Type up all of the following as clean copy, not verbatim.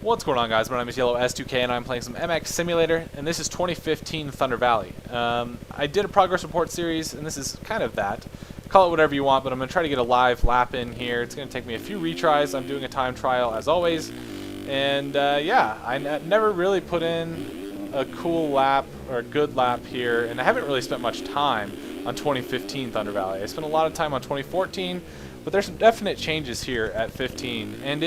What's going on, guys? My name is Yellow S2K and I'm playing some MX Simulator, and this is 2015 Thunder Valley. I did a progress report series, and this is kind of that. Call it whatever you want, but I'm going to try to get a live lap in here. It's going to take me a few retries. I'm doing a time trial as always, and yeah, I never really put in a cool lap or a good lap here, and I haven't really spent much time on 2015 Thunder Valley. I spent a lot of time on 2014, but there's some definite changes here at 15, and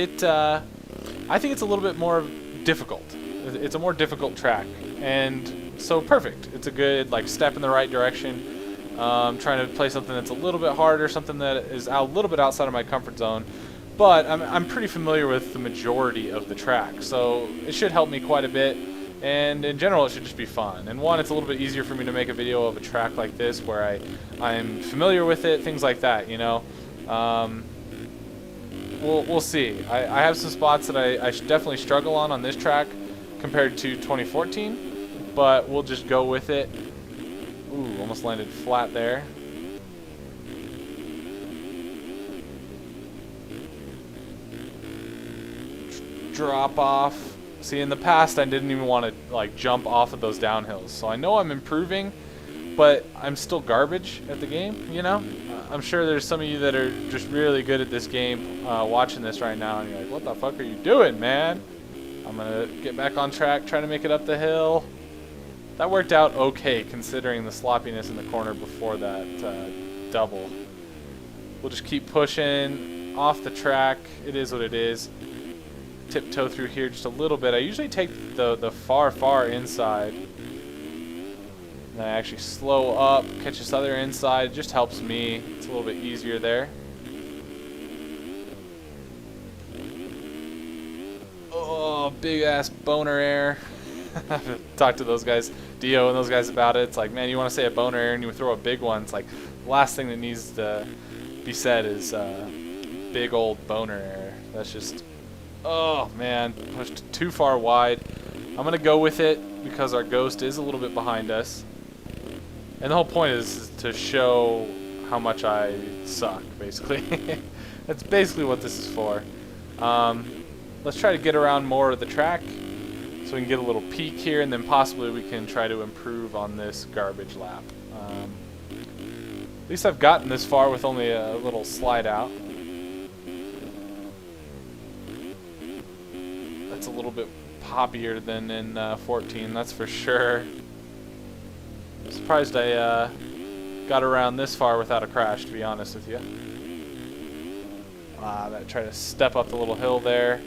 I think it's a little bit more difficult. It's a more difficult track, and so perfect. It's a good step in the right direction. Trying to play something that's a little bit harder, something that is a little bit outside of my comfort zone, but I'm pretty familiar with the majority of the track, so it should help me quite a bit. And in general, it should just be fun. And one, it's a little bit easier for me to make a video of a track like this where I'm familiar with it, things like that, you know. We'll see. I have some spots that I should definitely struggle on this track compared to 2014, but we'll just go with it. Ooh, almost landed flat there. Drop off. See, in the past I didn't even want to jump off of those downhills, so I know I'm improving, but I'm still garbage at the game, you know? I'm sure there's some of you that are just really good at this game watching this right now, and you're like, what the fuck are you doing, man? I'm going to get back on track, try to make it up the hill. That worked out okay, considering the sloppiness in the corner before that double. We'll just keep pushing off the track. It is what it is. Tiptoe through here just a little bit. I usually take the far inside. And I actually slow up, catch this other inside. It just helps me. It's a little bit easier there. Oh, big ass boner air. I've talked to those guys, Dio and those guys about it. It's like, man, you want to say a boner air and you throw a big one. It's like the last thing that needs to be said is big old boner air. That's just, oh man, pushed too far wide. I'm going to go with it because our ghost is a little bit behind us. And the whole point is to show how much I suck, basically. That's basically what this is for. Let's try to get around more of the track so we can get a little peek here, and then possibly we can try to improve on this garbage lap. At least I've gotten this far with only a little slide out. That's a little bit poppier than in 14, that's for sure. Surprised I got around this far without a crash, to be honest with you. Try to step up the little hill there.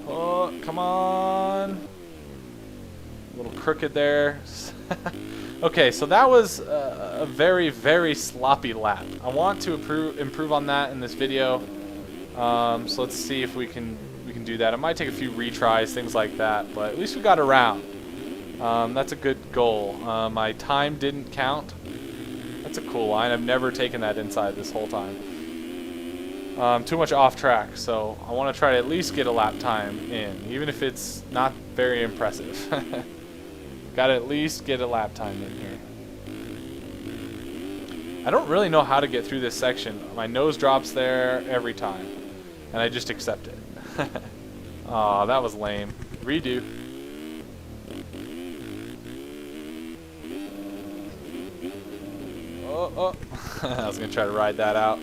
Oh, come on. A little crooked there. Okay, so that was a very, very sloppy lap. I want to improve on that in this video. So let's see if we can do that. It might take a few retries, things like that, but at least we got around. That's a good goal. My time didn't count. That's a cool line. I've never taken that inside this whole time. Too much off track, so I want to try to at least get a lap time in, even if it's not very impressive. Got to at least get a lap time in here. I don't really know how to get through this section. My nose drops there every time, and I just accept it. Aw, that was lame. Redo. Oh. I was going to try to ride that out.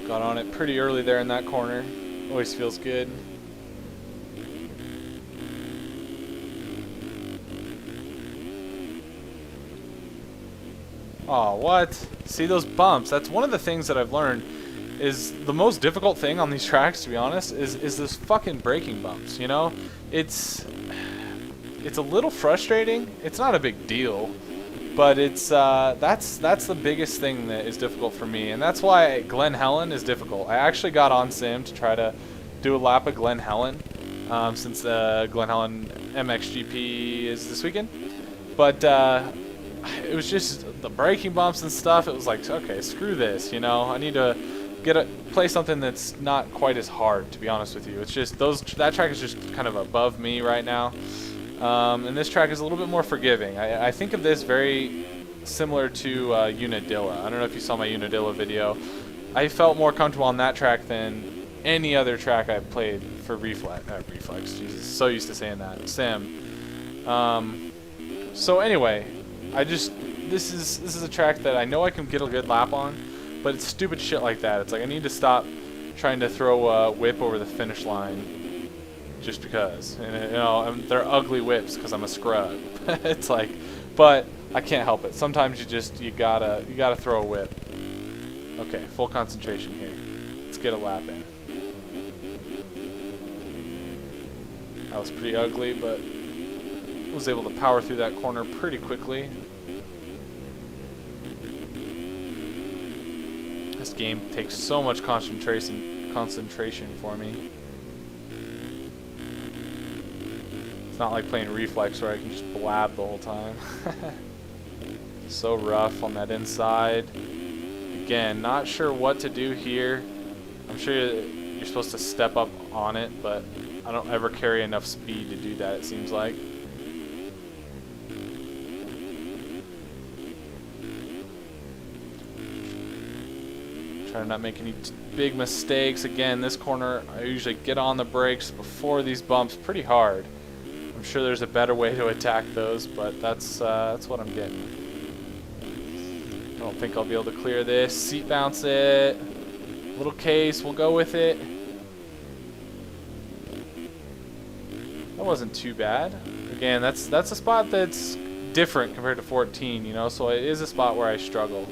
Got on it pretty early there in that corner. Always feels good. Oh, what? See those bumps? That's one of the things that I've learned is the most difficult thing on these tracks, to be honest, is this fucking braking bumps, you know? It's a little frustrating. It's not a big deal, but it's that's the biggest thing that is difficult for me, and that's why Glen Helen is difficult. I actually got on Sim to try to do a lap of Glen Helen since Glen Helen MXGP is this weekend, but it was just the braking bumps and stuff. It was like, okay, screw this, you know. I need to play something that's not quite as hard, to be honest with you. It's just that track is just kind of above me right now, and this track is a little bit more forgiving. I think of this very similar to Unadilla. I don't know if you saw my Unadilla video. I felt more comfortable on that track than any other track I've played for Reflex. Jesus, so used to saying that. Sim. So anyway, this is a track that I know I can get a good lap on, but it's stupid shit like that. It's like I need to stop trying to throw a whip over the finish line just because. And you know, they're ugly whips because I'm a scrub. It's like, but I can't help it. Sometimes you gotta throw a whip. Okay, full concentration here. Let's get a lap in. That was pretty ugly, but was able to power through that corner pretty quickly. This game takes so much concentration for me. It's not like playing Reflex where I can just blab the whole time. So rough on that inside. Again, not sure what to do here. I'm sure you're supposed to step up on it, but I don't ever carry enough speed to do that, it seems like. Try to not make any big mistakes. Again, this corner, I usually get on the brakes before these bumps pretty hard. I'm sure there's a better way to attack those, but that's what I'm getting. I don't think I'll be able to clear this. Seat bounce it. Little case, we'll go with it. That wasn't too bad. Again, that's a spot that's different compared to 14, you know, so it is a spot where I struggle.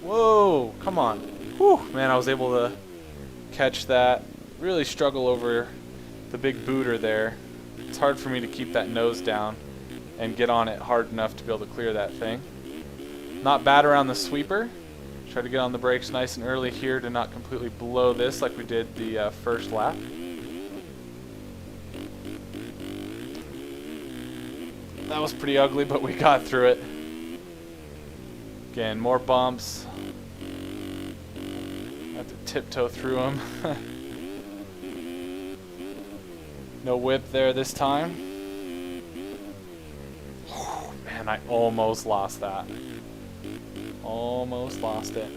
Whoa, come on. Whew, man, I was able to catch that. Really struggle over the big booter there. It's hard for me to keep that nose down and get on it hard enough to be able to clear that thing. Not bad around the sweeper. Try to get on the brakes nice and early here to not completely blow this like we did the first lap. That was pretty ugly, but we got through it. Again, more bumps. Have to tiptoe through them. No whip there this time. Oh, man, I almost lost that. Almost lost it.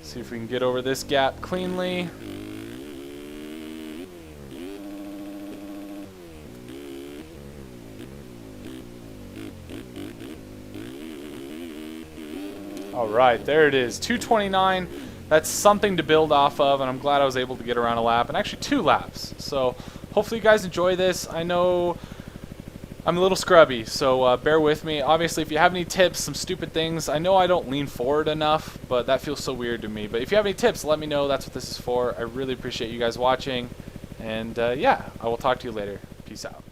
See if we can get over this gap cleanly. Alright, there it is. 2:29. That's something to build off of, and I'm glad I was able to get around a lap, and actually 2 laps. So hopefully you guys enjoy this. I know I'm a little scrubby, so bear with me. Obviously, if you have any tips, some stupid things, I know I don't lean forward enough, but that feels so weird to me. But if you have any tips, let me know. That's what this is for. I really appreciate you guys watching, and yeah, I will talk to you later. Peace out.